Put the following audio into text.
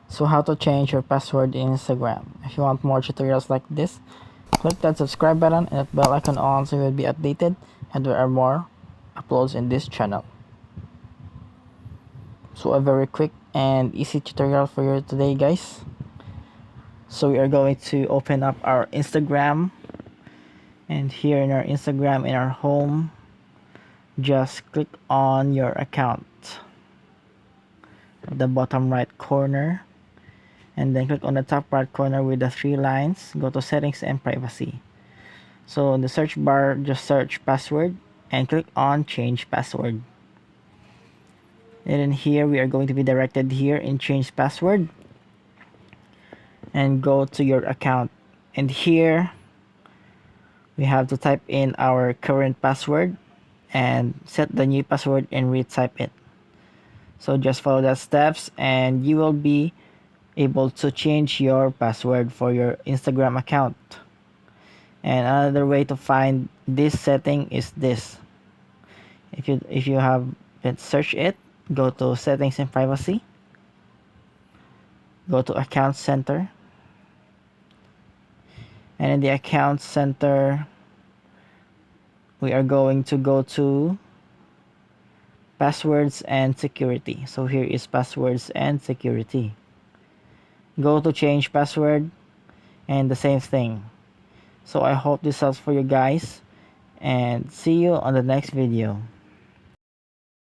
So how to change your password in Instagram. If you want more tutorials like this, click that subscribe button and that bell icon on so you will be updated and there are more uploads in this channel. So a very quick and easy tutorial for you today, guys. So we are going to open up our Instagram, and here in our Instagram, in our home, just click on your account at the bottom right corner, and then click on the top right corner with the three lines. Go to settings and privacy. So in the search bar, just search password and click on change password. And then here we are going to be directed here in change password, and go to your account, and here we have to type in our current password and set the new password and retype it. So just follow the steps and you will be able to change your password for your Instagram account. And another way to find this setting is this. If you have search it, go to settings and privacy, go to account center, and in the account center we are going to go to passwords and security. So here is passwords and security. Go to change password and the same thing. So I hope this helps for you guys, and see you on the next video.